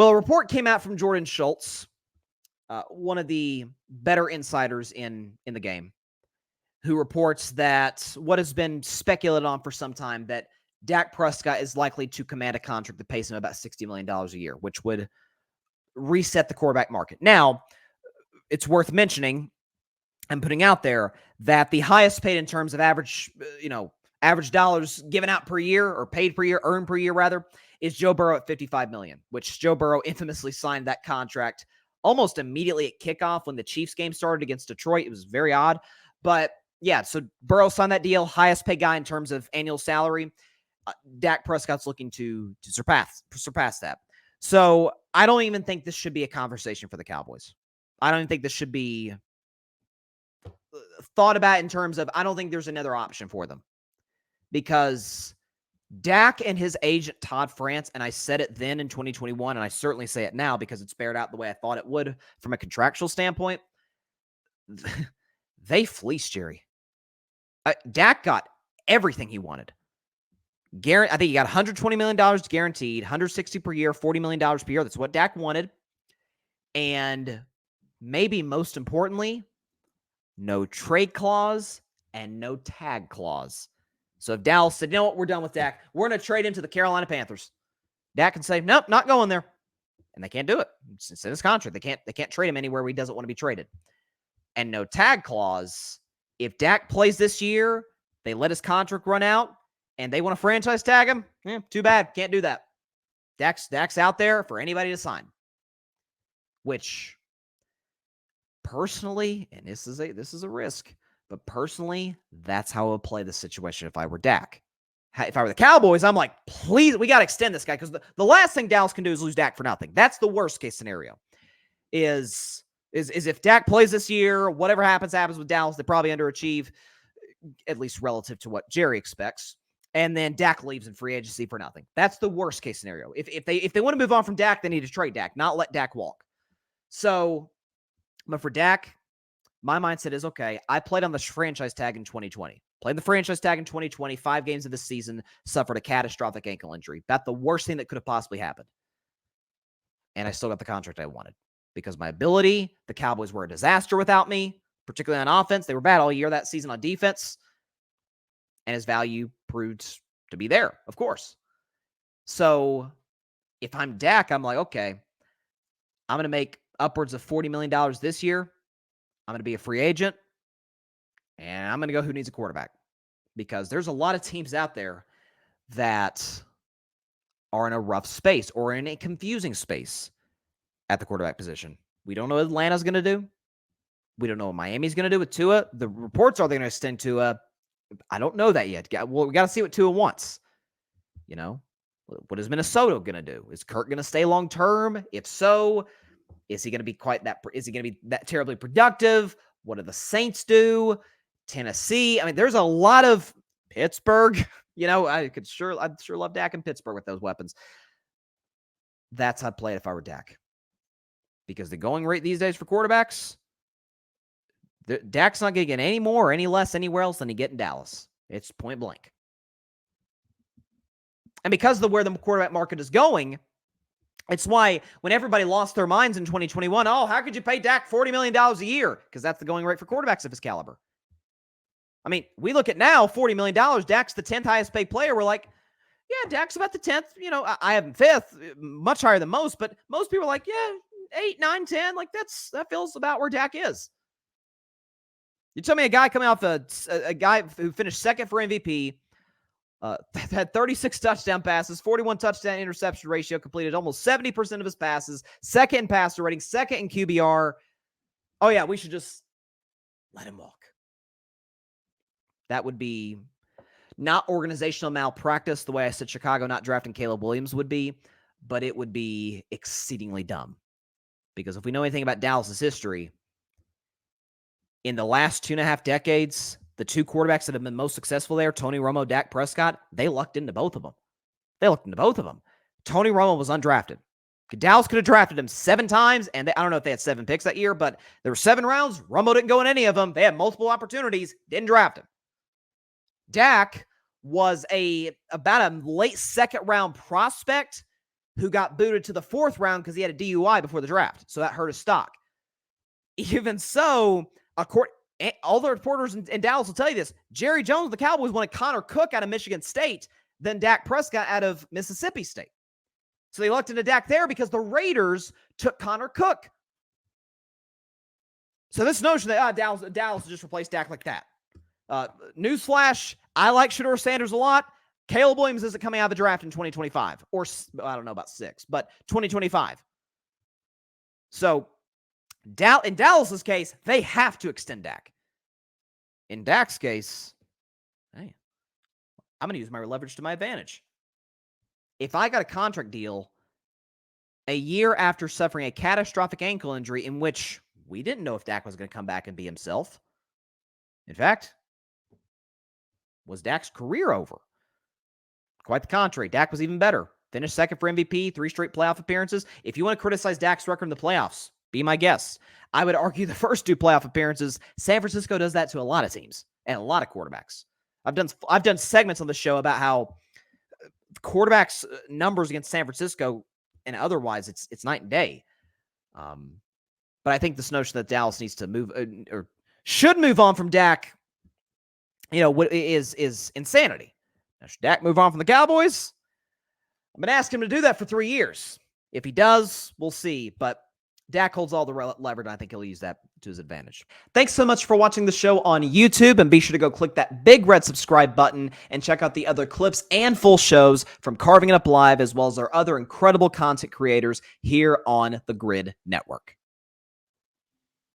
Well, a report came out from Jordan Schultz, one of the better insiders in the game, who reports that what has been speculated on for some time, that Dak Prescott is likely to command a contract that pays him about $60 million a year, which would reset the quarterback market. Now, it's worth mentioning and putting out there that the highest paid in terms of average dollars given out per year, or paid per year, earned per year rather, is Joe Burrow at $55 million, which Joe Burrow infamously signed that contract almost immediately at kickoff when the Chiefs game started against Detroit. It was very odd. But yeah, so Burrow signed that deal, highest paid guy in terms of annual salary. Dak Prescott's looking to surpass that. So I don't even think this should be a conversation for the Cowboys. I don't even think this should be thought about in terms of, I don't think there's another option for them. Because Dak and his agent, Todd France, and I said it then in 2021, and I certainly say it now because it's bared out the way I thought it would from a contractual standpoint, they fleeced Jerry. Dak got everything he wanted. I think he got $120 million guaranteed, $160 per year, $40 million per year. That's what Dak wanted. And maybe most importantly, no trade clause and no tag clause. So if Dallas said, you know what, we're done with Dak, we're going to trade him to the Carolina Panthers, Dak can say, nope, not going there. And they can't do it. It's in his contract. They can't trade him anywhere where he doesn't want to be traded. And no tag clause. If Dak plays this year, they let his contract run out, and they want to franchise tag him, too bad. Can't do that. Dak's out there for anybody to sign. Which, personally, and this is a risk, but personally, that's how I would play the situation if I were Dak. If I were the Cowboys, I'm like, please, we got to extend this guy, because the last thing Dallas can do is lose Dak for nothing. That's the worst case scenario. Is if Dak plays this year, whatever happens with Dallas, they probably underachieve, at least relative to what Jerry expects. And then Dak leaves in free agency for nothing. That's the worst case scenario. If they want to move on from Dak, they need to trade Dak, not let Dak walk. So, but for Dak, my mindset is, okay, I played on the franchise tag in 2020. Played the franchise tag in 2020, 5 games of the season, suffered a catastrophic ankle injury. About the worst thing that could have possibly happened. And I still got the contract I wanted. Because my ability, the Cowboys were a disaster without me, particularly on offense. They were bad all year that season on defense. And his value proved to be there, of course. So if I'm Dak, I'm like, okay, I'm going to make upwards of $40 million this year. I'm going to be a free agent. And I'm going to go who needs a quarterback. Because there's a lot of teams out there that are in a rough space or in a confusing space at the quarterback position. We don't know what Atlanta's going to do. We don't know what Miami's going to do with Tua. The reports are they're going to extend Tua. I don't know that yet. Well, we got to see what Tua wants. You know, what is Minnesota going to do? Is Kirk going to stay long term? If so, is he going to be is he going to be that terribly productive? What do the Saints do? Tennessee. I mean, there's a lot of Pittsburgh. You know, I'd sure love Dak in Pittsburgh with those weapons. That's how I'd play it if I were Dak. Because the going rate these days for quarterbacks, Dak's not going to get any more or any less anywhere else than he get in Dallas. It's point blank. And because of where the quarterback market is going, it's why when everybody lost their minds in 2021, oh, how could you pay Dak $40 million a year? Because that's the going rate for quarterbacks of his caliber. I mean, we look at now, $40 million, Dak's the 10th highest paid player. We're like, yeah, Dak's about the 10th. You know, I have him 5th, much higher than most, but most people are like, yeah, 8, 9, 10, like that feels about where Dak is. You tell me a guy coming off a guy who finished second for MVP, had 36 touchdown passes, 41 touchdown interception ratio, completed almost 70% of his passes, second in passer rating, second in QBR. Oh yeah, we should just let him walk. That would be not organizational malpractice the way I said Chicago not drafting Caleb Williams would be, but it would be exceedingly dumb. Because if we know anything about Dallas's history, in the last 2.5 decades, the 2 quarterbacks that have been most successful there, Tony Romo, Dak Prescott, they lucked into both of them. Tony Romo was undrafted. Dallas could have drafted him 7 times, and I don't know if they had 7 picks that year, but there were 7 rounds. Romo didn't go in any of them. They had multiple opportunities, didn't draft him. Dak was about a late second round prospect who got booted to the 4th round because he had a DUI before the draft. So that hurt his stock. Even so, all the reporters in Dallas will tell you this. Jerry Jones of the Cowboys wanted Connor Cook out of Michigan State than Dak Prescott out of Mississippi State. So they lucked into Dak there because the Raiders took Connor Cook. So this notion that Dallas just replaced Dak like that. Newsflash, I like Shedeur Sanders a lot. Caleb Williams isn't coming out of the draft in 2025. Or, I don't know about 6, but 2025. So, in Dallas's case, they have to extend Dak. In Dak's case, hey, I'm going to use my leverage to my advantage. If I got a contract deal a year after suffering a catastrophic ankle injury in which we didn't know if Dak was going to come back and be himself. In fact, was Dak's career over? Quite the contrary. Dak was even better. Finished 2nd for MVP, 3 straight playoff appearances. If you want to criticize Dak's record in the playoffs, be my guest. I would argue the first 2 playoff appearances, San Francisco does that to a lot of teams and a lot of quarterbacks. I've done segments on the show about how quarterbacks' numbers against San Francisco and otherwise it's night and day. But I think this notion that Dallas needs to move or should move on from Dak, is insanity. Now, should Dak move on from the Cowboys? I'm going to ask him to do that for 3 years. If he does, we'll see. But Dak holds all the leverage, and I think he'll use that to his advantage. Thanks so much for watching the show on YouTube, and be sure to go click that big red subscribe button and check out the other clips and full shows from Carving It Up Live, as well as our other incredible content creators here on the Grid Network.